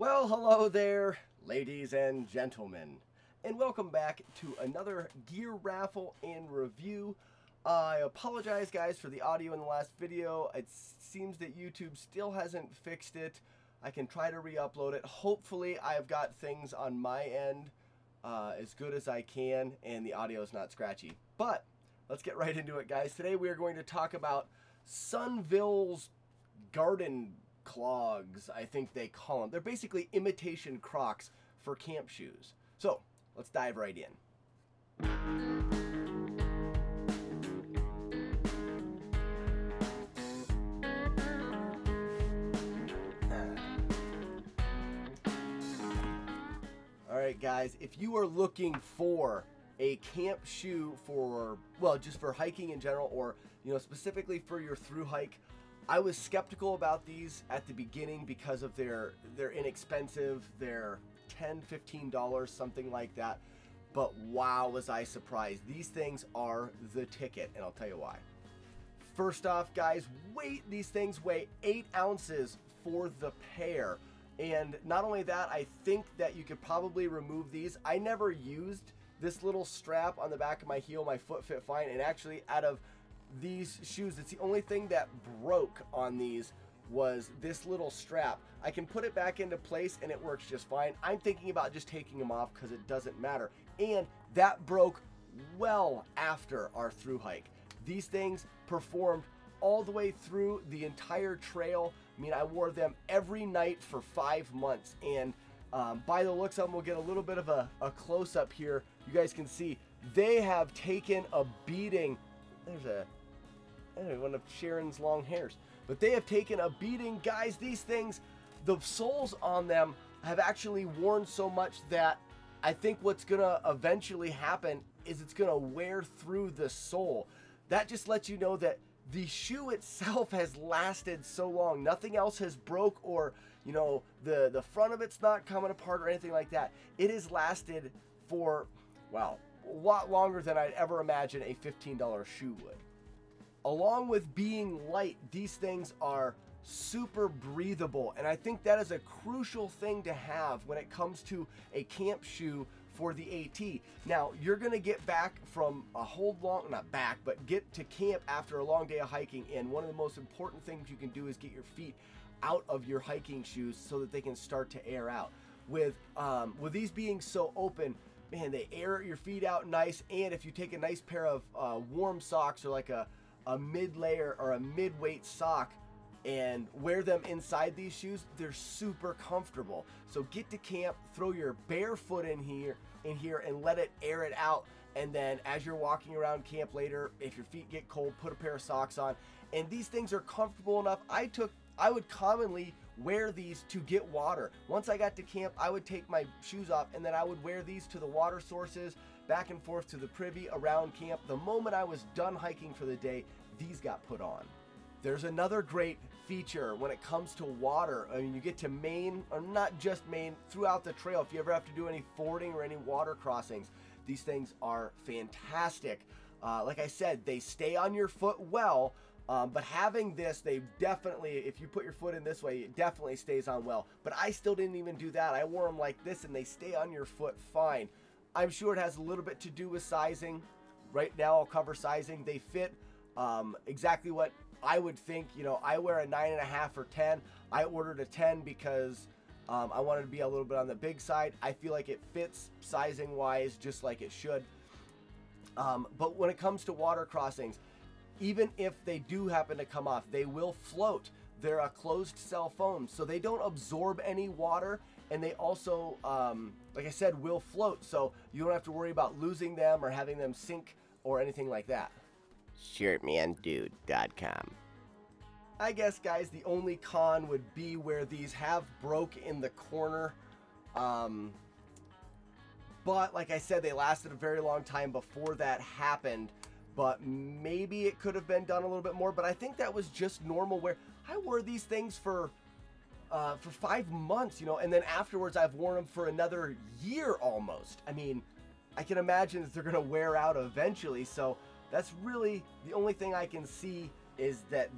Well, hello there, ladies and gentlemen, and welcome back to another gear raffle and review. I apologize, guys, for the audio in the last video. It seems that YouTube still hasn't fixed it. I can try to re-upload it. Hopefully, I've got things on my end as good as I can, and the audio is not scratchy. But let's get right into it, guys. Today, we are going to talk about Sunville's garden clogs, I think they call them. They're basically imitation Crocs for camp shoes. So let's dive right in. All right, guys, if you are looking for a camp shoe for, well, just for hiking in general, or, you know, specifically for your thru hike, I was skeptical about these at the beginning because of they're inexpensive. They're $10, $15, something like that. But wow, was I surprised. These things are the ticket, and I'll tell you why. First off, guys, weight. These things weigh 8 ounces for the pair. And not only that, I think that you could probably remove these. I never used this little strap on the back of my heel. My foot fit fine, and actually out of these shoes, it's the only thing that broke on these was this little strap. I can put it back into place and it works just fine. I'm thinking about just taking them off because it doesn't matter. And that broke well after our thru hike. These things performed all the way through the entire trail. I mean, I wore them every night for 5 months, and by the looks of them, we'll get a little bit of a close-up here. You guys can see they have taken a beating. There's one of Sharon's long hairs. But they have taken a beating. Guys, these things, the soles on them have actually worn so much that I think what's going to eventually happen is it's going to wear through the sole. That just lets you know that the shoe itself has lasted so long. Nothing else has broke, or, you know, the front of it's not coming apart or anything like that. It has lasted for, well, a lot longer than I'd ever imagine a $15 shoe would. Along with being light, these things are super breathable, and I think that is a crucial thing to have when it comes to a camp shoe for the AT. Now, you're going to get back from a whole long, not back, but get to camp after a long day of hiking, and one of the most important things you can do is get your feet out of your hiking shoes so that they can start to air out. With these being so open, man, they air your feet out nice, and if you take a nice pair of warm socks, or like a mid-layer or a mid-weight sock, and wear them inside these shoes, they're super comfortable. So get to camp, throw your bare foot in here and let it air it out. And then as you're walking around camp later, if your feet get cold, put a pair of socks on. And these things are comfortable enough. I would commonly wear these to get water. Once I got to camp, I would take my shoes off, and then I would wear these to the water sources, back and forth to the privy around camp. The moment I was done hiking for the day, these got put on. There's another great feature when it comes to water. I mean, you get to Maine, or not just Maine, throughout the trail. If you ever have to do any fording or any water crossings, these things are fantastic. Like I said, they stay on your foot well, but having this, they definitely, if you put your foot in this way, it definitely stays on well. But I still didn't even do that. I wore them like this, and they stay on your foot fine. I'm sure it has a little bit to do with sizing. Right now, I'll cover sizing. They fit exactly what I would think. You know, I wear a 9.5 or 10. I ordered a 10 because I wanted to be a little bit on the big side. I feel like it fits sizing wise just like it should. But when it comes to water crossings, even if they do happen to come off, they will float. They're a closed cell foam, so they don't absorb any water, and they also, like I said, will float, so you don't have to worry about losing them or having them sink or anything like that. Shirtmandude.com. I guess, guys, the only con would be where these have broke in the corner. But like I said, they lasted a very long time before that happened. But maybe it could have been done a little bit more. But I think that was just normal wear. I wore these things for 5 months, you know, and then afterwards I've worn them for another year almost. I mean, I can imagine that they're going to wear out eventually. So that's really the only thing I can see is that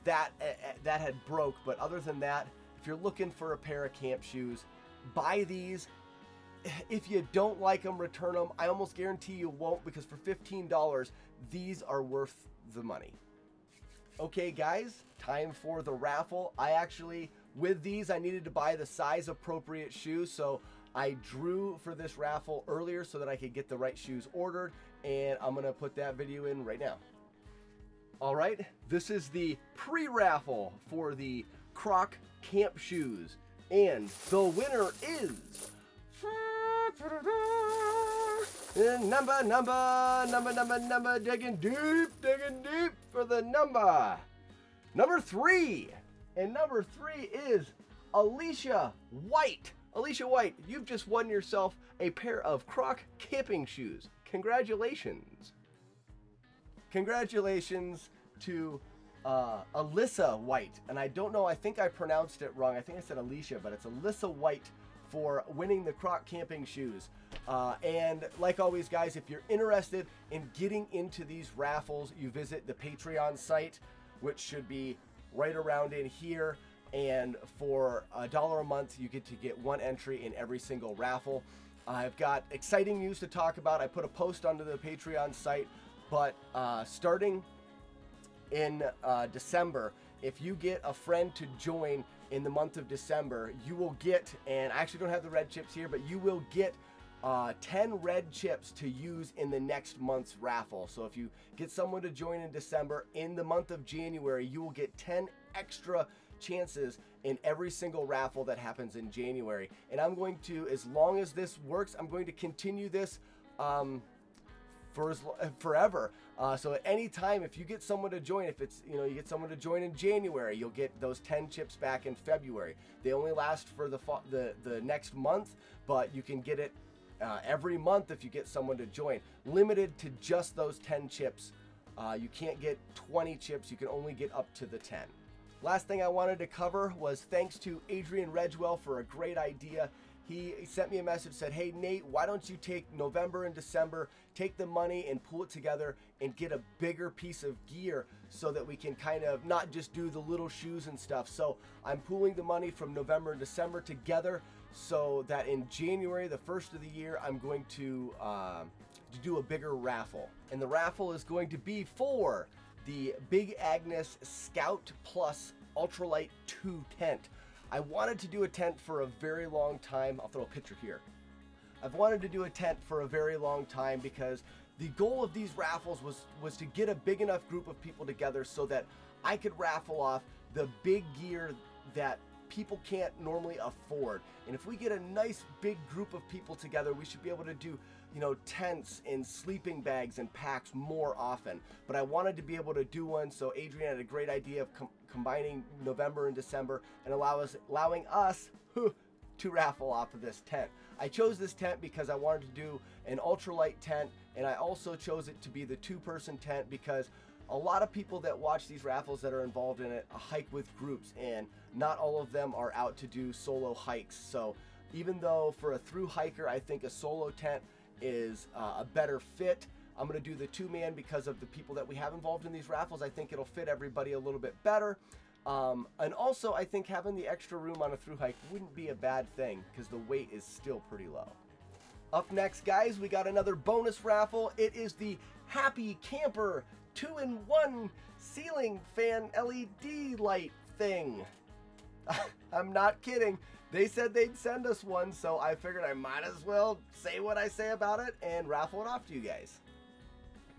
had broke. But other than that, if you're looking for a pair of camp shoes, buy these. If you don't like them, return them. I almost guarantee you won't, because for $15, these are worth the money. Okay, guys, time for the raffle. With these, I needed to buy the size appropriate shoes, so I drew for this raffle earlier so that I could get the right shoes ordered, and I'm gonna put that video in right now. All right, this is the pre-raffle for the Croc camp shoes, and the winner is number, digging deep for the number 3. And number 3 is Alicia White. Alicia White, you've just won yourself a pair of Croc camping shoes. Congratulations. Congratulations to Alyssa White. And I don't know, I think I pronounced it wrong. I think I said Alicia, but it's Alyssa White for winning the Croc camping shoes. And like always, guys, if you're interested in getting into these raffles, you visit the Patreon site, which should be right around in here. And for $1 a month, you get to get 1 entry in every single raffle. I've got exciting news to talk about. I put a post onto the Patreon site, but starting in December, if you get a friend to join in the month of December, you will get, and I actually don't have the red chips here, but you will get 10 red chips to use in the next month's raffle. So if you get someone to join in December, in the month of January, you will get 10 extra chances in every single raffle that happens in January. And I'm going to, as long as this works, I'm going to continue this forever. So at any time, if you get someone to join, if it's, you get someone to join in January, you'll get those 10 chips back in February. They only last for the next month, but you can get it every month if you get someone to join. Limited to just those 10 chips. You can't get 20 chips. You can only get up to the 10. Last thing I wanted to cover was thanks to Adrian Redgwell for a great idea. He sent me a message, said, hey Nate, why don't you take November and December, take the money and pool it together and get a bigger piece of gear so that we can kind of not just do the little shoes and stuff. So I'm pooling the money from November and December together so that in January, the first of the year, I'm going to do a bigger raffle. And the raffle is going to be for the Big Agnes Scout Plus Ultralight 2 tent. I wanted to do a tent for a very long time. I'll throw a picture here. I've wanted to do a tent for a very long time because the goal of these raffles was to get a big enough group of people together so that I could raffle off the big gear that people can't normally afford. And if we get a nice big group of people together, we should be able to do, tents and sleeping bags and packs more often. But I wanted to be able to do one, so Adrian had a great idea of combining November and December and allowing us to raffle off of this tent. I chose this tent because I wanted to do an ultralight tent, and I also chose it to be the 2-person tent because a lot of people that watch these raffles that are involved in it hike with groups, and not all of them are out to do solo hikes. So even though for a through hiker, I think a solo tent is a better fit, I'm going to do the 2-man because of the people that we have involved in these raffles. I think it'll fit everybody a little bit better. And also, I think having the extra room on a through hike wouldn't be a bad thing because the weight is still pretty low. Up next, guys, we got another bonus raffle. It is the Happy Camper 2-in-1 ceiling fan LED light thing. I'm not kidding. They said they'd send us one, so I figured I might as well say what I say about it and raffle it off to you guys.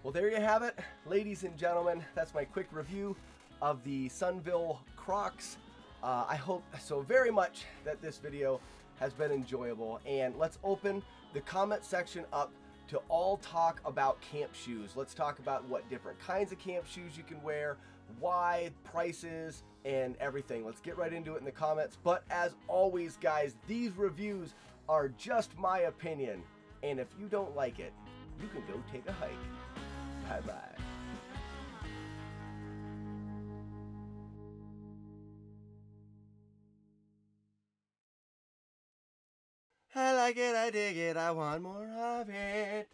Well, there you have it, ladies and gentlemen. That's my quick review of the Sunville Crocs. I hope so very much that this video has been enjoyable, and let's open the comment section up to all talk about camp shoes. Let's talk about what different kinds of camp shoes you can wear, why, prices, and everything. Let's get right into it in the comments. But as always, guys, these reviews are just my opinion, and if you don't like it, you can go take a hike. Bye-bye. I like it, I dig it, I want more of it.